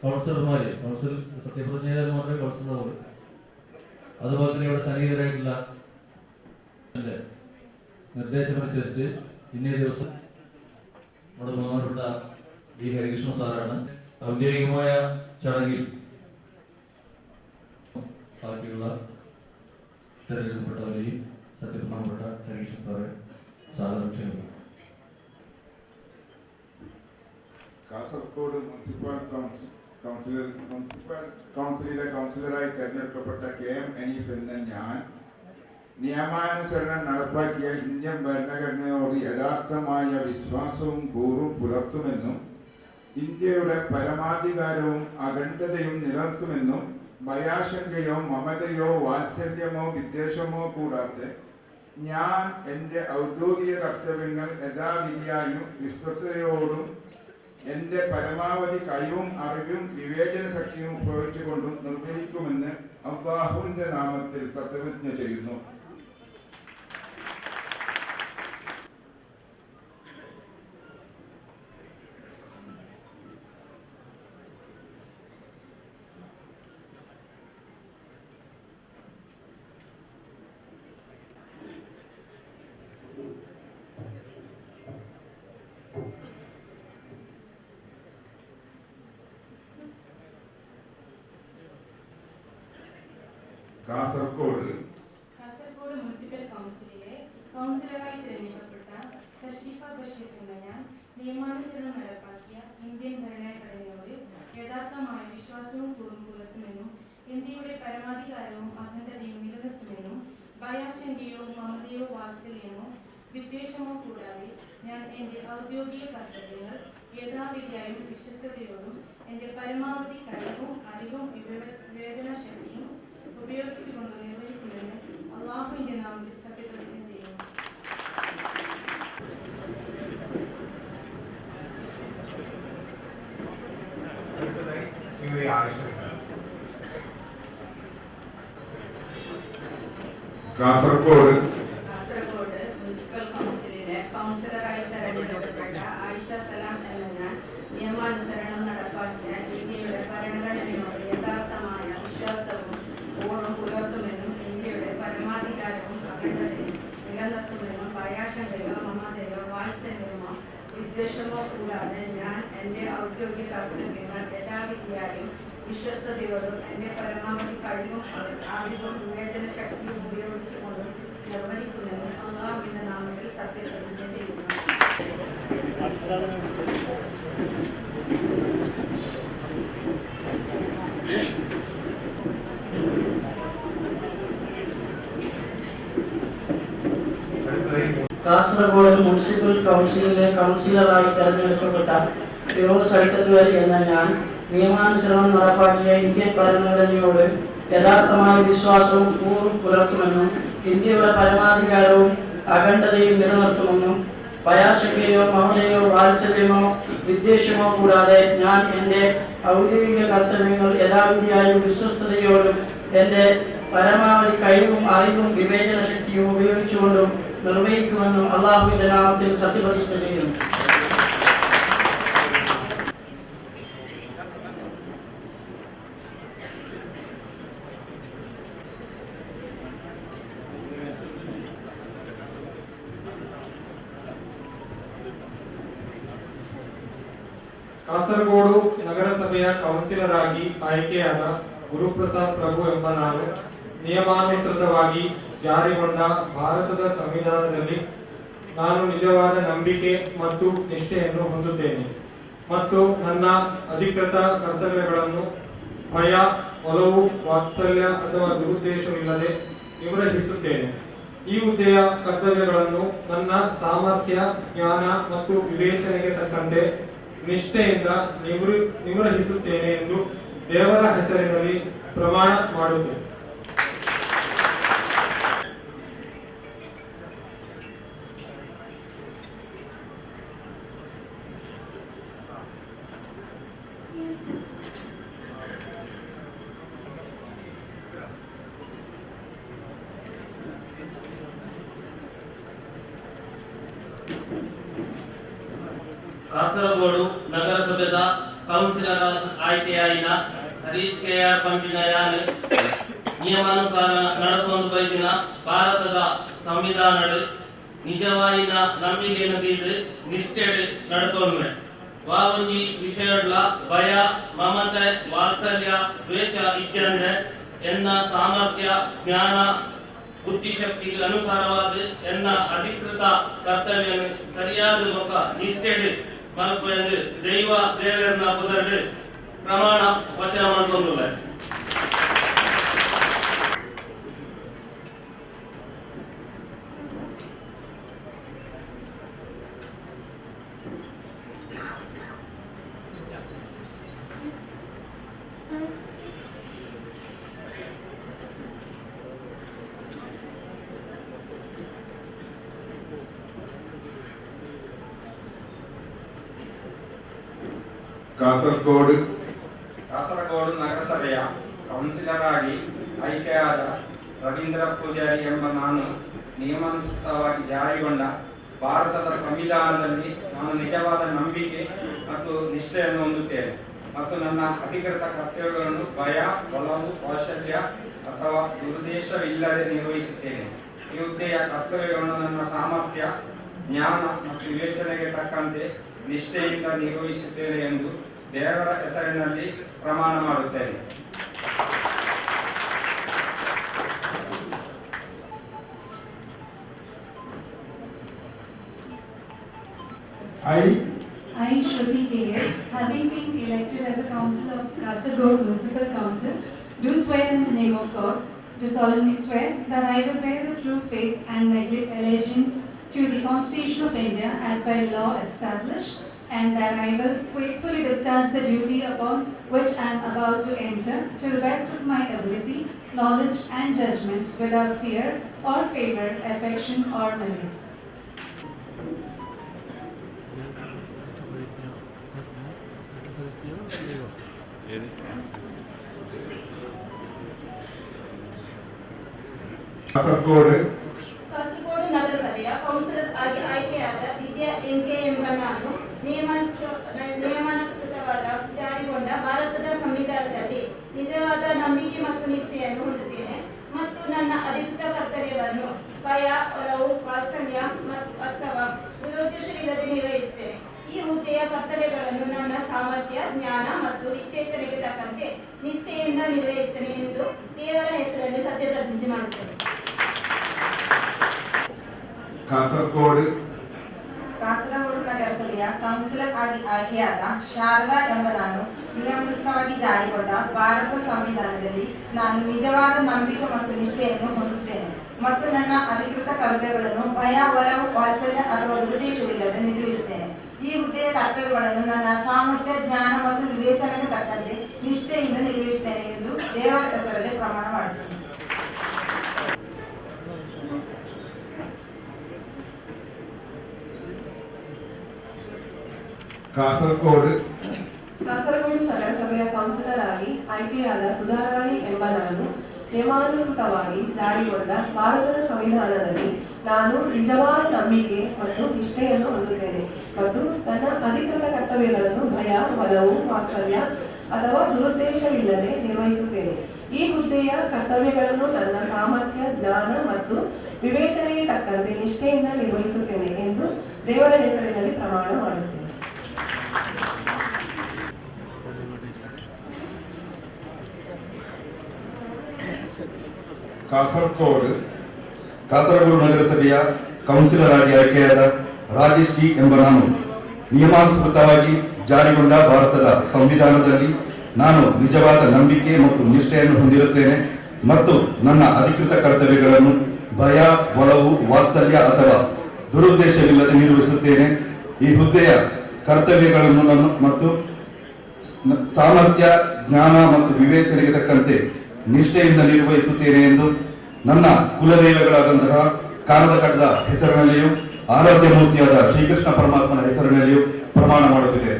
കൗൺസിലർമാര് സത്യപ്രതിജ്ഞ ചെയ്താൽ മാത്രമേ കൗൺസിലർ. അതുപോലെ തന്നെ ഇവിടെ സന്നിഹിതരായിട്ടുള്ള നിർദ്ദേശമനുസരിച്ച് ഇന്നേ ദിവസം നമ്മുടെ ബഹുമാനപ്പെട്ട വി ഹരികൃഷ്ണ സാറാണ് ഔദ്യോഗികമായ ചടങ്ങിൽ ബാക്കിയുള്ള തെരഞ്ഞെടുക്കപ്പെട്ടവരെയും സത്യപ്രതിജ്ഞപ്പെട്ട ഹരികൃഷ്ണ സാറെ സ്വാഗതം ചെയ്യുന്നു. കാസർഗോഡ് മുനിസിപ്പൽ കൗൺസിലിലെ കൗൺസിലറായി തെരഞ്ഞെടുക്കപ്പെട്ട KM അനീഫ് എന്ന ഞാൻ നിയമാനുസരണം നടപ്പാക്കിയ ഇന്ത്യൻ ഭരണഘടനയോട് യഥാർത്ഥമായ വിശ്വാസവും കൂറും പുലർത്തുമെന്നും ഇന്ത്യയുടെ പരമാധികാരവും അഖണ്ഡതയും നിലനിർത്തുമെന്നും ഭയാശങ്കയോ മമതയോ വാത്സല്യമോ വിദ്വേഷമോ കൂടാതെ ഞാൻ എൻ്റെ ഔദ്യോഗിക കർത്തവ്യങ്ങൾ യഥാവിധിയായും വിശ്വസ്തയോടും എൻ്റെ പരമാവധി കഴിവും അറിവും വിവേചന ശക്തിയും ഉപയോഗിച്ചുകൊണ്ടും നിർവഹിക്കുമെന്ന് അല്ലാഹുവിൻ്റെ നാമത്തിൽ സത്യപ്രതിജ്ഞ ചെയ്യുന്നു. കാസർഗോഡ് മുനിസിപ്പൽ കൗൺസിലിലെ കൗൺസിലറായി തിരഞ്ഞെടുക്കപ്പെട്ട തഷ്രീഫ ബഷീർ എന്ന ഞാൻ നിയമാനുസരണം നടപ്പാക്കിയ ഇന്ത്യൻ ഭരണഘടനയോട് യഥാർത്ഥമായ വിശ്വാസവും കൂറും പുലർത്തുമെന്നും ഇന്ത്യയുടെ പരമാധികാരവും അഖണ്ഡതയും നിലനിർത്തുമെന്നും ഭയാശങ്കയോ മമതയോ വാത്സല്യമോ വിദ്വേഷമോ കൂടാതെ ഞാൻ എൻ്റെ ഔദ്യോഗിക കർത്തവ്യങ്ങൾ യഥാവിധിയായും വിശ്വസ്തയോടും എൻ്റെ പരമാവധി കഴിവും അറിവും വിവേചന ശക്തിയും ഉപയോഗിച്ചുകൊണ്ട് നിർവഹിക്കുമെന്ന് അല്ലാഹുവിന്റെ നാമത്തിൽ സത്യപ്രതിജ്ഞ ചെയ്യുന്നു. കാസർഗോഡ് മുനിസിപ്പൽ കൗൺസിലിലെ കൗൺസിലറായി തെരഞ്ഞെടുക്കപ്പെട്ട ആയിഷ സലാം എന്ന ഞാൻ നിയമാനുസരണം നടപ്പാക്കിയ ഇന്ത്യയുടെ ഭരണഘടനയോട് യഥാർത്ഥമായ വിശ്വാസവും കൂറും പുലർത്തുമെന്നും ഇന്ത്യയുടെ പരമാധികാരവും അഖണ്ഡതയും നിലനിർത്തുമെന്നും ഭയാശങ്കയോ മമതയോ വാത്സല്യമോ വിദ്വേഷമോ കൂടാതെ ഞാൻ എൻ്റെ ഔദ്യോഗിക കർത്തവ്യങ്ങൾ യഥാവിധിയായും വിശ്വസ്തയോടും എൻ്റെ പരമാവധി കഴിവും അറിവും വിവേചന ശക്തിയും ഉപയോഗിച്ചുകൊണ്ടും നിർവഹിക്കുമെന്ന് അല്ലാഹുവിന്റെ നാമത്തിൽ സത്യപ്രതിജ്ഞ ചെയ്യുന്നു. കാസർഗോഡ് മുനിസിപ്പൽ കൗൺസിലിലെ കൗൺസിലറായി തെരഞ്ഞെടുക്കപ്പെട്ട ഫിറോസ് അടിക്കത്തുവരി എന്ന ഞാൻ നിയമാനുസരണം നടപ്പാക്കിയ ഇന്ത്യൻ ഭരണഘടനയോട് യഥാർത്ഥമായ വിശ്വാസവും കൂറും പുലർത്തുമെന്നും ഇന്ത്യയുടെ പരമാധികാരവും അഖണ്ഡതയും നിലനിർത്തുമെന്നും ഭയാശങ്കയോ മമതയോ വാത്സല്യമോ വിദ്വേഷമോ കൂടാതെ ഞാൻ എൻ്റെ ഔദ്യോഗിക കർത്തവ്യങ്ങൾ യഥാവിധിയായും വിശ്വസ്തയോടും എൻ്റെ പരമാവധി കഴിവും അറിവും വിവേചന ശക്തിയും ഉപയോഗിച്ചുകൊണ്ടും നിർവഹിക്കുമെന്നും അല്ലാഹുവിന്റെ നാമത്തിൽ സത്യപ്രതിജ്ഞ ചെയ്യുന്നു. ಕಾಸರಗೋಡು ನಗರಸಭೆಯ ಕೌನ್ಸಿಲರ್ ಆಯ್ಕೆಯಾದ ಗುರುಪ್ರಸಾದ್ ಪ್ರಭು ಎಂಬ ನಾನು ನಿಯಮಾನುಸೃತವಾಗಿ ಜಾರಿಗೊಂಡ ಭಾರತದ ಸಂವಿಧಾನದಲ್ಲಿ ನಾನು ನಿಜವಾದ ನಂಬಿಕೆ ಮತ್ತು ನಿಷ್ಠೆಯನ್ನು ಹೊಂದುತ್ತೇನೆ ಮತ್ತು ನನ್ನ ಅಧಿಕೃತ ಕರ್ತವ್ಯಗಳನ್ನು ಭಯ, ಒಲವು, ವಾತ್ಸಲ್ಯ ಅಥವಾ ದುರುದ್ದೇಶವಿಲ್ಲದೆ ನಿರ್ವಹಿಸುತ್ತೇನೆ. ಈ ಹುದ್ದೆಯ ಕರ್ತವ್ಯಗಳನ್ನು ನನ್ನ ಸಾಮರ್ಥ್ಯ, ಜ್ಞಾನ ಮತ್ತು ವಿವೇಚನೆಗೆ ತಕ್ಕಂತೆ ನಿಷ್ಠೆಯಿಂದ ನಿರ್ವಹಿಸುತ್ತೇನೆ ಎಂದು ದೇವರ ಹೆಸರಿನಲ್ಲಿ ಪ್ರಮಾಣ ಮಾಡುತ್ತೇನೆ. ಕಾಸರಗೋಡು ನಗರಸಭೆಯ ಕೌನ್ಸಿಲರ್ ಆಯ್ಕೆಯಾಯಿನ ಹರೀಶ್ KR ಪಂಪಿನ ಯಾನ್ ನಿಯಮಾನುಸಾರ ನಡಕೊಂಡು ಬೈದಿನ ಭಾರತದ ಸಂವಿಧಾನಡ್ ನಿಜವಾಯಿನ ನಂಬಿಕೆಯನ್ನು ತೀದು ನಿಷ್ಠೆಡ್ ನಡತೋನ್ಮೆ ವಾವೊಂಜಿ ವಿಷಯಡ್ಲ ಭಯ ಮಮತೆ ವಾತ್ಸಲ್ಯ ದ್ವೇಷ ಇತ್ಯಂದ್ರೆ ಎನ್ನ ಸಾಮರ್ಥ್ಯ ಜ್ಞಾನ ಬುದ್ಧಿಶಕ್ತಿಗೆ ಅನುಸಾರವಾದ ಎನ್ನ ಅಧಿಕೃತ ಕರ್ತವ್ಯ ಸರಿಯಾದ ಮುಖ ನಿಷ್ಠೆಡ್ ಮಲ್ಪೆಂದು ದೈವ ದೇವರನ್ನ ಪುದರ್ಡ್ ಪ್ರಮಾಣ ವಚನ ಮಾಡ್ಕೊಂಡುಲ್ಲ. ಕಾಸರಗೋಡು ನಗರಸಭೆಯ ಕೌನ್ಸಿಲರ್ ಆಗಿ ಆಯ್ಕೆಯಾದ ರವೀಂದ್ರ ಪೂಜಾರಿ ಎಂಬ ನಾನು ನಿಯಮಾನುಸೃತವಾಗಿ ಜಾರಿಗೊಂಡ ಭಾರತದ ಸಂವಿಧಾನದಲ್ಲಿ ನಾನು ನಿಜವಾದ ನಂಬಿಕೆ ಮತ್ತು ನಿಷ್ಠೆಯನ್ನು ಹೊಂದುತ್ತೇನೆ ಮತ್ತು ನನ್ನ ಅಧಿಕೃತ ಕರ್ತವ್ಯಗಳನ್ನು ಭಯ, ಒಲವು, ಕೌಶಲ್ಯ ಅಥವಾ ದುರುದ್ದೇಶವಿಲ್ಲದೆ ನಿರ್ವಹಿಸುತ್ತೇನೆ. ಈ ಹುದ್ದೆಯ ಕರ್ತವ್ಯಗಳನ್ನು ನನ್ನ ಸಾಮರ್ಥ್ಯ, ಜ್ಞಾನ ಮತ್ತು ವಿವೇಚನೆಗೆ ತಕ್ಕಂತೆ ನಿಷ್ಠೆಯಿಂದ ನಿರ್ವಹಿಸುತ್ತೇನೆ ಎಂದು ದೇವರ ಹೆಸರಿನಲ್ಲಿ ಪ್ರಮಾಣ ಮಾಡುತ್ತೇನೆ. I, Shruti KS, having been elected as a councillor of Kasaragod Municipal Council, do swear in the name of God, do solemnly swear that I will bear the true faith and allegiance to the Constitution of India as by law established, and that I will faithfully discharge the duty upon which I am about to enter to the best of my ability, knowledge and judgment, without fear or favor, affection or malice. Kasaragod ನಗರಸಭೆಯ counsellor ಆಗಿ ಆಯ್ಕೆಯಾದ ವಿದ್ಯಾ MK ಎಂಬ ನಾನು ನಿಯಮಾನುಸೃತವಾದ ಜಾರಿಗೊಂಡ ಭಾರತದ ಸಂವಿಧಾನದಲ್ಲಿ ನಿಜವಾದ ನಂಬಿಕೆ ಮತ್ತು ನಿಷ್ಠೆಯನ್ನು ಹೊಂದುತ್ತೇನೆ ಮತ್ತು ನನ್ನ ಅಧಿಕೃತ ಕರ್ತವ್ಯವನ್ನು ಭಯ, ಒಲವು, ವಾತ್ಸಲ್ಯ ಅಥವಾ ದುರುದ್ದೇಶವಿಲ್ಲದೆ ನಿರ್ವಹಿಸುತ್ತೇನೆ. ಈ ಹುದ್ದೆಯ ಕರ್ತವ್ಯಗಳನ್ನು ನನ್ನ ಸಾಮರ್ಥ್ಯ, ಜ್ಞಾನ ಮತ್ತು ವಿಚೇತನೆಗೆ ತಕ್ಕಂತೆ ನಿಷ್ಠೆಯಿಂದ ನಿರ್ವಹಿಸುತ್ತೇನೆ ಎಂದು ದೇವರ ಹೆಸರಲ್ಲಿ ಸತ್ಯಪ್ರತಿಜ್ಞೆ ಮಾಡುತ್ತೇನೆ. ಕಾಸರಗೋಡು ನಗರಸಭೆಯ ಕೌನ್ಸಿಲರ್ ಆಗಿ ಆಯ್ಕೆಯಾದ ಶಾರದಾ ಎಂಬ ನಾನು ನಿಯಮಿತವಾಗಿ ಜಾರಿಗೊಂಡ ಭಾರತ ಸಂವಿಧಾನದಲ್ಲಿ ನಾನು ನಿಜವಾದ ನಂಬಿಕೆ ಮತ್ತು ನಿಷ್ಠೆಯನ್ನು ಹೊಂದುತ್ತೇನೆ ಮತ್ತು ನನ್ನ ಅಧಿಕೃತ ಕರ್ತವ್ಯಗಳನ್ನು ಭಯ, ಒಲವು, ವಾತ್ಸಲ್ಯ ಅಥವಾ ದುರುದ್ದೇಶವಿಲ್ಲದೆ ನಿರ್ವಹಿಸುತ್ತೇನೆ. ಈ ಹುದ್ದೆಯ ಕರ್ತವ್ಯಗಳನ್ನು ನನ್ನ ಸಾಮರ್ಥ್ಯ, ಜ್ಞಾನ ಮತ್ತು ವಿವೇಚನೆಗೆ ತಕ್ಕಂತೆ ನಿಷ್ಠೆಯಿಂದ ನಿರ್ವಹಿಸುತ್ತೇನೆ ಎಂದು ದೇವರ ಹೆಸರಲ್ಲಿ ಪ್ರಮಾಣ ಮಾಡುತ್ತೇನೆ. ಕಾಸರಗೋಡು ನಗರಸಭೆಯ ಕೌನ್ಸಿಲರ್ ಆಗಿ ಆಯ್ಕೆಯಾದ ಸುಧಾರಾಣಿ ಎಂಬ ನಾನು ನಿಯಮಾನುಸೃತವಾಗಿ ಜಾರಿಗೊಂಡ ಭಾರತದ ಸಂವಿಧಾನದಲ್ಲಿ ನಾನು ನಿಜವಾದ ನಂಬಿಕೆ ಮತ್ತು ನಿಷ್ಠೆಯನ್ನು ಹೊಂದುತ್ತೇನೆ ಮತ್ತು ನನ್ನ ಅಧಿಕೃತ ಕರ್ತವ್ಯಗಳನ್ನು ಭಯ, ಒಲವು, ವಾತ್ಸಲ್ಯ ಅಥವಾ ದುರುದ್ದೇಶವಿಲ್ಲದೆ ನಿರ್ವಹಿಸುತ್ತೇನೆ. ಈ ಹುದ್ದೆಯ ಕರ್ತವ್ಯಗಳನ್ನು ನನ್ನ ಸಾಮರ್ಥ್ಯ, ಜ್ಞಾನ ಮತ್ತು ವಿವೇಚನೆಗೆ ತಕ್ಕಂತೆ ನಿಷ್ಠೆಯಿಂದ ನಿರ್ವಹಿಸುತ್ತೇನೆ ಎಂದು ದೇವರ ಹೆಸರಿನಲ್ಲಿ ಪ್ರಮಾಣ ಮಾಡುತ್ತೇನೆ. ಕಾಸರಗೋಡು ನಗರಸಭೆಯ ಕೌನ್ಸಿಲರ್ ಆಗಿ ಆಯ್ಕೆಯಾದ ರಾಜೇಶ್ ಜಿ ಎಂಬ ನಾನು ನಿಯಮಾನುಸೃತವಾಗಿ ಜಾರಿಗೊಂಡ ಭಾರತದ ಸಂವಿಧಾನದಲ್ಲಿ ನಾನು ನಿಜವಾದ ನಂಬಿಕೆ ಮತ್ತು ನಿಷ್ಠೆಯನ್ನು ಹೊಂದಿರುತ್ತೇನೆ ಮತ್ತು ನನ್ನ ಅಧಿಕೃತ ಕರ್ತವ್ಯಗಳನ್ನು ಭಯ, ಒಲವು, ವಾತ್ಸಲ್ಯ ಅಥವಾ ದುರುದ್ದೇಶವಿಲ್ಲದೆ ನಿರ್ವಹಿಸುತ್ತೇನೆ. ಈ ಹುದ್ದೆಯ ಕರ್ತವ್ಯಗಳನ್ನು ಮತ್ತು ಸಾಮರ್ಥ್ಯ, ಜ್ಞಾನ ಮತ್ತು ವಿವೇಚನೆಗೆ ತಕ್ಕಂತೆ ನಿಷ್ಠೆಯಿಂದ ನಿರ್ವಹಿಸುತ್ತೇನೆ ಎಂದು ನನ್ನ ಕುಲದೈವಗಳಾದಂತಹ ಕಾನದಕಟ್ಟದ ಹೆಸರಿನಲ್ಲಿಯೂ ಆರಾಧ್ಯ ಮೂರ್ತಿಯಾದ ಶ್ರೀಕೃಷ್ಣ ಪರಮಾತ್ಮನ ಹೆಸರಿನಲ್ಲಿಯೂ ಪ್ರಮಾಣ ಮಾಡುತ್ತಿದೆ.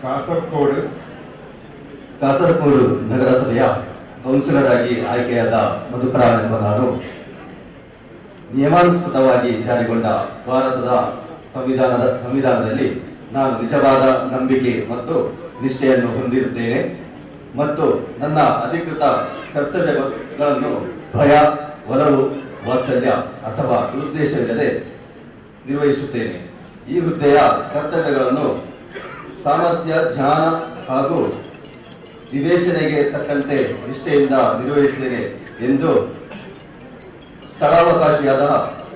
ಕಾಸರಗೋಡು ಕಾಸರಗೋಡು ನಗರಸಭೆಯ ಕೌನ್ಸಿಲರ್ ಆಗಿ ಆಯ್ಕೆಯಾದ ಮಧುಕರ ಎಂಬ ನಾನು ನಿಯಮಾನುಸೃತವಾಗಿ ಜಾರಿಗೊಂಡ ಭಾರತದ ಸಂವಿಧಾನದಲ್ಲಿ ನಾನು ನಿಜವಾದ ನಂಬಿಕೆ ಮತ್ತು ನಿಷ್ಠೆಯನ್ನು ಹೊಂದಿರುತ್ತೇನೆ ಮತ್ತು ನನ್ನ ಅಧಿಕೃತ ಕರ್ತವ್ಯಗಳನ್ನು ಭಯ, ಒಲವು, ವಾತ್ಸಲ್ಯ ಅಥವಾ ಉದ್ದೇಶವಿಲ್ಲದೆ ನಿರ್ವಹಿಸುತ್ತೇನೆ. ಈ ಹುದ್ದೆಯ ಕರ್ತವ್ಯಗಳನ್ನು ಸಾಮರ್ಥ್ಯ, ಜ್ಞಾನ ಹಾಗೂ ವಿವೇಚನೆಗೆ ತಕ್ಕಂತೆ ನಿಷ್ಠೆಯಿಂದ ನಿರ್ವಹಿಸುತ್ತೇನೆ ಎಂದು ಸ್ಥಳಾವಕಾಶಿಯಾದ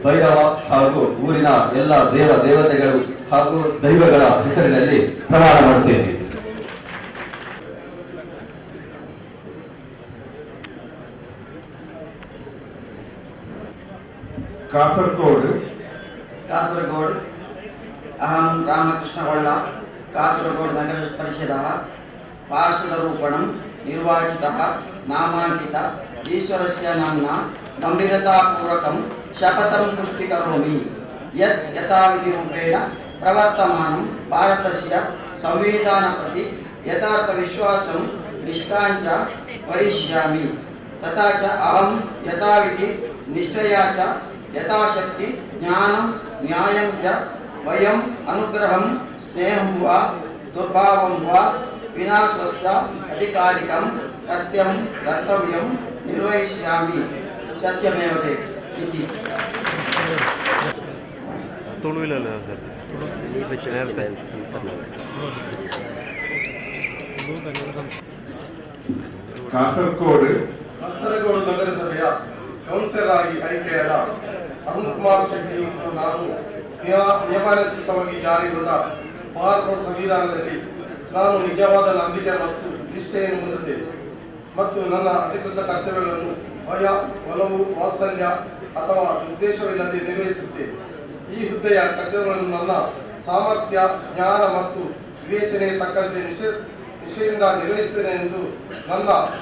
ಭೈರವ ಹಾಗೂ ಊರಿನ ಎಲ್ಲ ದೇವತೆಗಳು ಹಾಗೂ ದೈವಗಳ ಹೆಸರಿನಲ್ಲಿ ಪ್ರಮಾಣ ಮಾಡುತ್ತೇನೆ. ಕಾಸರಗೋಡು अहं रामकृष्णवळ्ळ कासरगोड नगर परिषदः पार्षदरूपेण निर्वाचितः नामाङ्कित ईश्वरस्य नाम्ना गम्भीरतापूर्वकं शपथं पुष्टिकरोमि यत् यथाविधिरूपेण प्रवर्तमानं भारतस्य संविधानप्रति यथार्थविश्वासं निष्ठां च वहिष्यामि तथा च अहं यथाविधि निष्ठया च यथाशक्ति ज्ञानं न्यायं च वयम् अनुग्रहं स्नेहं वा दुर्भावं वा विना स्वस्य अधिकारिकं कर्तव्यं निर्वहिष्यामि सत्यमेव इति. ಕಾಸರಗೋಡು ನಗರಸಭೆಯ ಕೌನ್ಸಿಲರ್ ಆಗಿ ಆಯ್ಕೆಯಾದ ಅರುಣ್ ಕುಮಾರ್ ಶೆಟ್ಟಿ ಮತ್ತು ನಾನು ನಿಯಮಾನುಸೃತವಾಗಿ ಜಾರಿಗೊಂಡ ಭಾರತದ ಸಂವಿಧಾನದಲ್ಲಿ ನಾನು ನಿಜವಾದ ನಂಬಿಕೆ ಮತ್ತು ನಿಷ್ಠೆಯನ್ನು ಹೊಂದುತ್ತೇನೆ ಮತ್ತು ನನ್ನ ಅಧಿಕೃತ ಕರ್ತವ್ಯಗಳನ್ನು ಭಯ, ಒಲವು, ವಾತ್ಸಲ್ಯ ಅಥವಾ ಉದ್ದೇಶವಿಲ್ಲದೆ ನಿರ್ವಹಿಸುತ್ತೇನೆ. ಈ ಹುದ್ದೆಯ ಕರ್ತವ್ಯಗಳನ್ನು ನನ್ನ ಸಾಮರ್ಥ್ಯ, ಜ್ಞಾನ ಮತ್ತು ವಿವೇಚನೆಗೆ ತಕ್ಕಂತೆ ನಿಷ್ಠೆಯಿಂದ ನಿರ್ವಹಿಸುತ್ತೇನೆ ಎಂದು ನನ್ನ